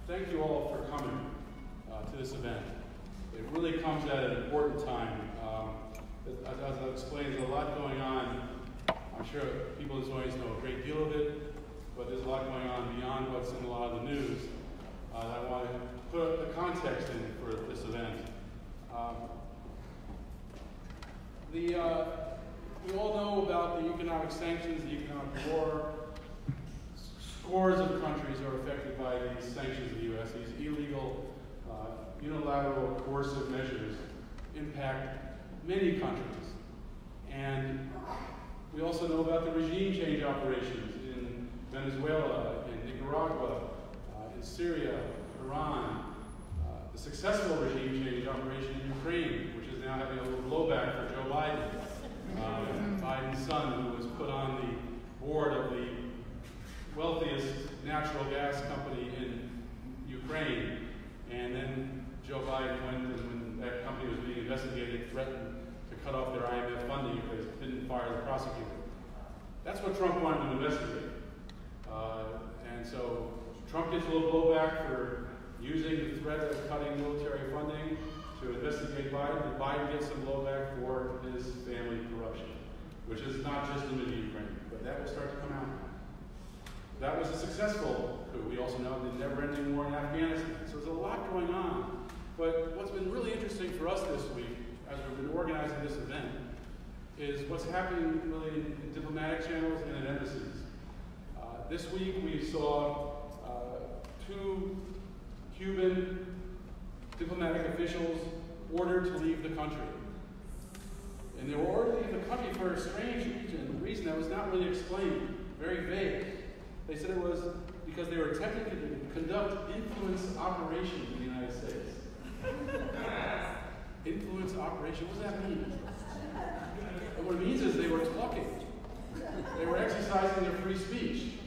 Thank you all for coming to this event. It really comes at an important time. As I explained, there's a lot going on. I'm sure people in this audience know a great deal of it, but there's a lot going on beyond what's in a lot of the news that I want to put the context in for this event. We all know about the economic sanctions, the economic war. Scores of countries are affected by these sanctions of the U.S. These illegal, unilateral, coercive measures impact many countries. And we also know about the regime change operations in Venezuela, in Nicaragua, in Syria, Iran, the successful regime change operation in Ukraine, which is now having a little blowback for Joe Biden. Biden's son, who was put on the board of the wealthiest natural gas company in Ukraine, and then Joe Biden went, and when that company was being investigated, threatened to cut off their IMF funding if they didn't fire the prosecutor. That's what Trump wanted to investigate. And so Trump gets a little blowback for using the threat of cutting military funding to investigate Biden, and Biden gets some blowback for his family corruption, which is not just limited to Ukraine, but that will start to come out. That was a successful coup. We also know the never-ending war in Afghanistan. So there's a lot going on. But what's been really interesting for us this week, as we've been organizing this event, is what's happening really in diplomatic channels and in embassies. This week we saw two Cuban diplomatic officials ordered to leave the country. And they were ordered to leave the country for a strange reason that was not really explained, very vague. They said it was because they were attempting to conduct influence operations in the United States. Influence operation, what does that mean? And what it means is they were talking. They were exercising their free speech.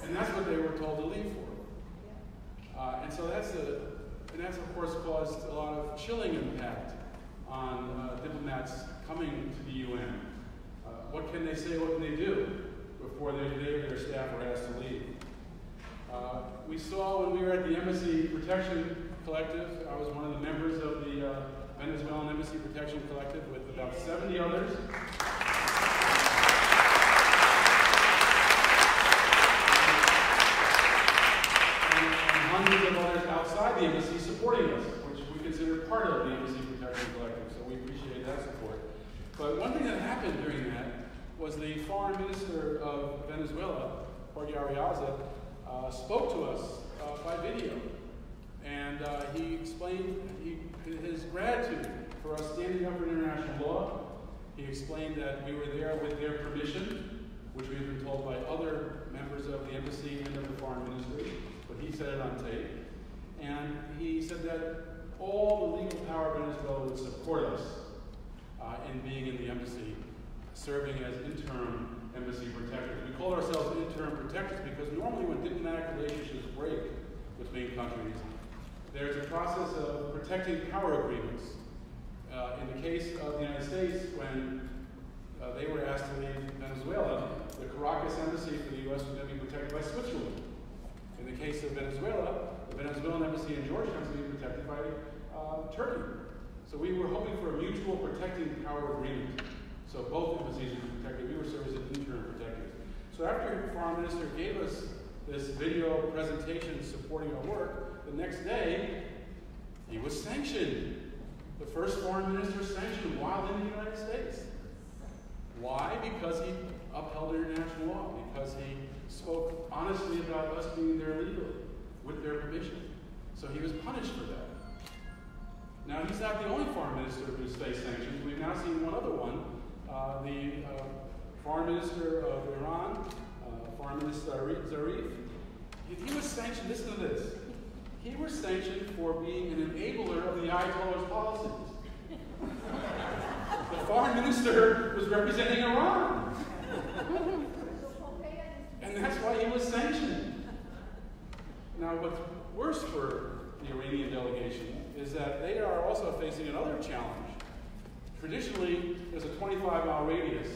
And that's what they were told to leave for. And so that's of course caused a lot of chilling impact on diplomats coming to the UN. What can they say, what can they do before they or their staff are asked to leave? We saw when we were at the Embassy Protection Collective, I was one of the members of the Venezuelan Embassy Protection Collective with about 70 others. And hundreds of others outside the embassy supporting us, which we consider part of the Embassy Protection Collective, so we appreciate that support. But one thing that happened during that was the Foreign Minister of Venezuela, Jorge Arriaza, spoke to us by video. And he explained his gratitude for us standing up for international law. He explained that we were there with their permission, which we've been told by other members of the embassy and of the foreign ministry, but he said it on tape. And he said that all the legal power of Venezuela would support us in being in the embassy, serving as interim embassy protectors. We call ourselves interim protectors because normally when diplomatic relationships break between countries, there's a process of protecting power agreements. In the case of the United States, when they were asked to leave Venezuela, the Caracas embassy for the U.S. was going to be protected by Switzerland. In the case of Venezuela, the Venezuelan embassy in Georgetown was going to be protected by Turkey. So we were hoping for a mutual protecting power agreement. So both embassies would be protected. We were serving as interim protectors. So after the foreign minister gave us this video presentation supporting our work, the next day, he was sanctioned. The first foreign minister sanctioned while in the United States. Why? Because he upheld international law, because he spoke honestly about us being there legally, with their permission. So he was punished for that. Now, he's not the only foreign minister who's faced sanctions. We've now seen one other one. The foreign minister of Iran, Foreign Minister Zarif, he was sanctioned, listen to this, he was sanctioned for being an enabler of the Ayatollah's policies. The foreign minister was representing Iran. And that's why he was sanctioned. Now, what's worse for the Iranian delegation is that they are also facing another challenge. Traditionally, there's a 25-mile radius.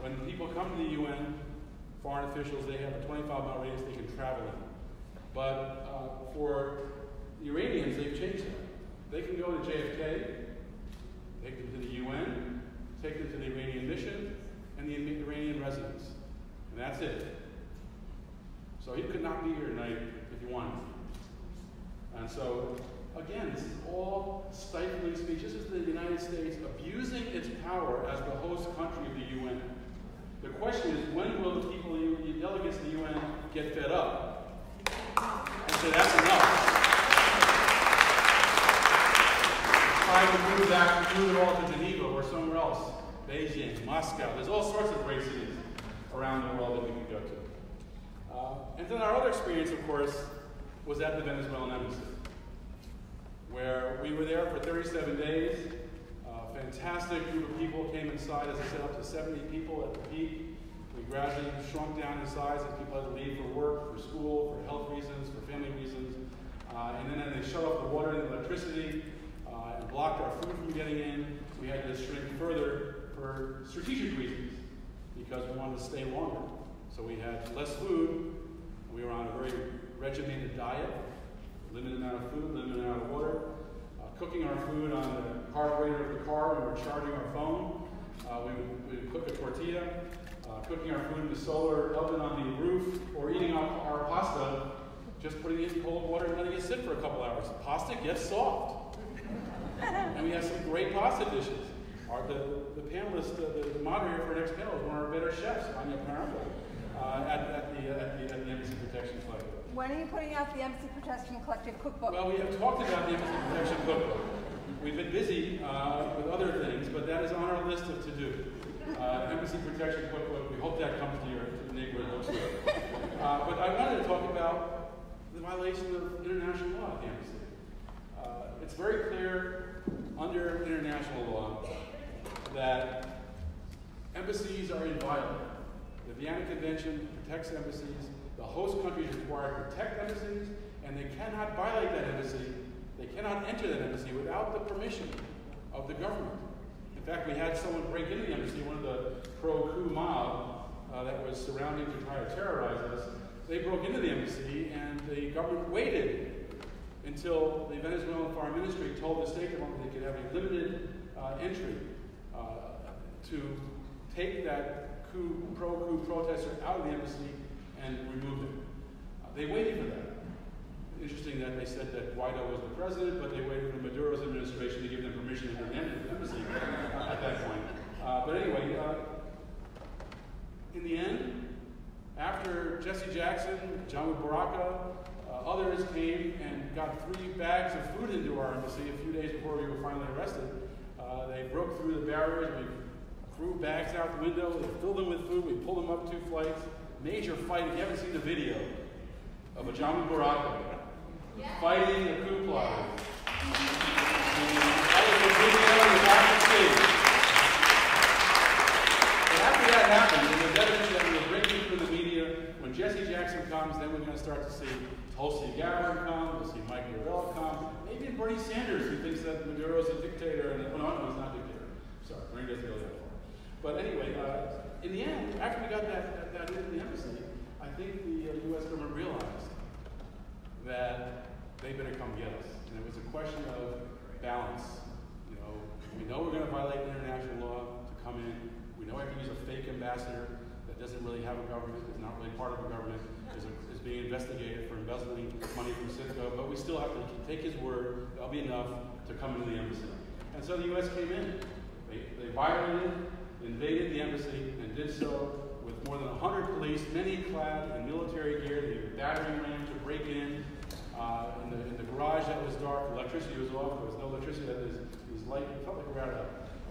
When people come to the UN, foreign officials, they have a 25-mile radius they can travel in. But for And so, again, this is all stifling speech. This is the United States abusing its power as the host country of the UN. The question is, when will the people, the delegates of the UN, get fed up and say that's enough? Try to move it all to Geneva or somewhere else, Beijing, Moscow. There's all sorts of great cities around the world that we could go to. And then our other experience, of course, was at the Venezuelan embassy, where we were there for 37 days. A fantastic group of people came inside, as I said, up to 70 people at the peak. We gradually shrunk down in size as people had to leave for work, for school, for health reasons, for family reasons. And then they shut off the water and the electricity and blocked our food from getting in. We had to shrink further for strategic reasons, because we wanted to stay longer. So we had less food. We were on a very regimented diet, limited amount of food, limited amount of water, cooking our food on the carburetor of the car when we were charging our phone. We would cook a tortilla, cooking our food in the solar oven on the roof, or eating our pasta, just putting it in cold water and letting it sit for a couple hours. The pasta gets soft. And we had some great pasta dishes. The panelist, the moderator for our next panel is one of our better chefs, Anya Parambo, at the Embassy Protection Collective. When are you putting out the Embassy Protection Collective cookbook? Well, we have talked about the Embassy Protection cookbook. We've been busy with other things, but that is on our list of to-do. Embassy Protection cookbook. We hope that comes to the neighborhood also. But I wanted to talk about the violation of international law at the embassy. It's very clear under international law that embassies are inviolate. The Vienna Convention protects embassies. The host country is required to protect embassies, and they cannot violate that embassy. They cannot enter that embassy without the permission of the government. In fact, we had someone break into the embassy, one of the pro-coup mob that was surrounding to try to terrorize us. They broke into the embassy, and the government waited until the Venezuelan Foreign Ministry told the State Department they could have a limited entry to take that pro-coup protester out of the embassy and remove him. They waited for that. Interesting that they said that Guaido was the president, but they waited for Maduro's administration to give them permission to enter the embassy at that point. But anyway, in the end, after Jesse Jackson, John Baraka, others came and got 3 bags of food into our embassy a few days before we were finally arrested. They broke through the barriers. We threw bags out the window. They filled them with food. We pulled them up 2 flights. Major fight. If you haven't seen the video of a John Baraka fighting a coup plotter. That was the video you have to see. But after that happened, and the evidence that we were breaking through the media, when Jesse Jackson comes, then we're going to start to see Tulsi Gabbard come, we'll see Mike Lavelle come, maybe Bernie Sanders, who thinks that Maduro's a dictator, and no, he's not a dictator. Sorry, Bernie doesn't go that far. But anyway, in the end, after we got that into the embassy, I think the U.S. government realized that they better come get us. And it was a question of balance. You know, we know we're going to violate international law to come in. We know we have to use a fake ambassador that doesn't really have a government, is not really part of a government, is being investigated for embezzling money from Cisco, but we still have to take his word. That'll be enough to come into the embassy. And so the U.S. came in. They violated, invaded the embassy, and did so with more than 100 police, many clad in military gear. They were battering ram to break in the garage that was dark. Electricity was off. There was no electricity. There was these light. It felt like we were at a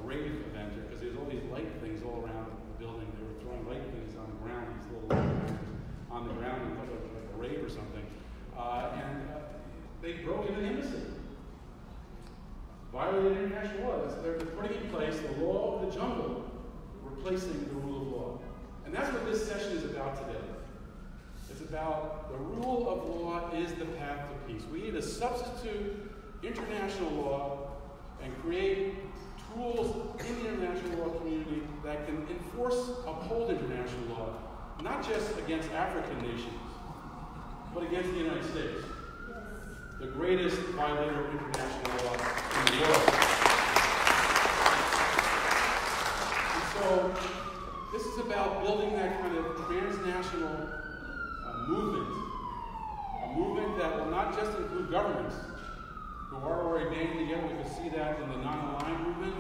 rave event because there's all these light things all around the building. They were throwing light things on the ground. These little light things on the ground, like a rave or something. They broke into the embassy. Violated international law. They're putting in place the law of the jungle, replacing the rule of law. And that's what this session is about today. It's about the rule of law is the path to peace. We need to substitute international law and create tools in the international law community that can uphold international law, not just against African nations, but against the United States, the greatest violator of international law in the world. And so, this is about building that kind of transnational movement, a movement that will not just include two governments who are already banding together. We could see that in the non-aligned movement.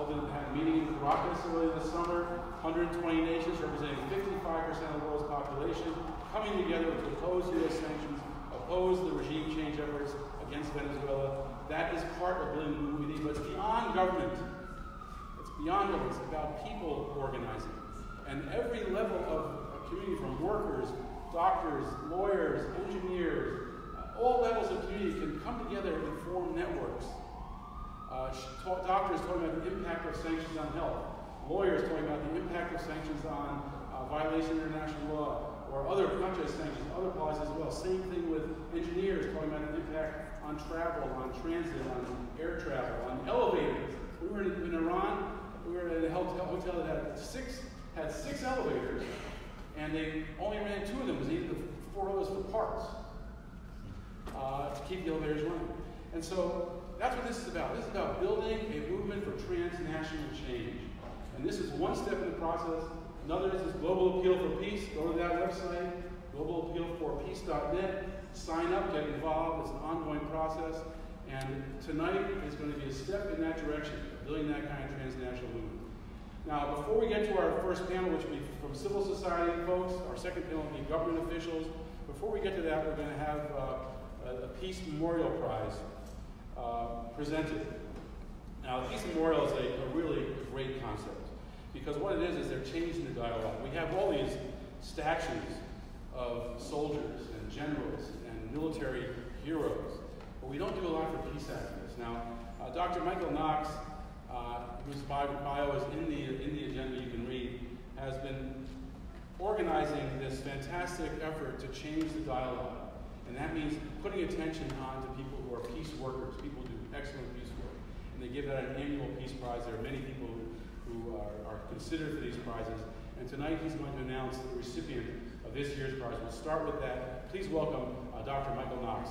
Had a meeting in Caracas earlier this summer. 120 nations representing 55% of the world's population coming together to oppose U.S. sanctions, oppose the regime change efforts against Venezuela. That is part of building the movement, but it's beyond government. It's beyond government. It's about people organizing. And every level of a community, from workers, doctors, lawyers, engineers, all levels of community can come together and form networks. Doctors talking about the impact of sanctions on health. Lawyers talking about the impact of sanctions on violation of international law, or other, not just sanctions, other policies as well. Same thing with engineers talking about the impact on travel, on transit, on air travel, on elevators. We were in Iran. We were in a hotel that had six elevators, and they only ran 2 of them because they needed the 4 others for parts to keep the elevators running. And so that's what this is about. This is about building a movement for transnational change. And this is one step in the process. Another is this Global Appeal for Peace. Go to that website, globalappealforpeace.net. Sign up, get involved. It's an ongoing process. And tonight is going to be a step in that direction, building that kind of transnational movement. Now, before we get to our first panel, which will be from civil society folks, our second panel will be government officials. Before we get to that, we're going to have a Peace Memorial Prize presented. Now, the Peace Memorial is a really great concept, because what it is they're changing the dialogue. We have all these statues of soldiers and generals and military heroes, but we don't do a lot for peace activists. Now, Dr. Michael Knox, whose bio is in the agenda you can read, has been organizing this fantastic effort to change the dialogue. And that means putting attention on to people who are peace workers, people who do excellent peace work. And they give that an annual peace prize. There are many people who are considered for these prizes. And tonight he's going to announce the recipient of this year's prize. We'll start with that. Please welcome Dr. Michael Knox.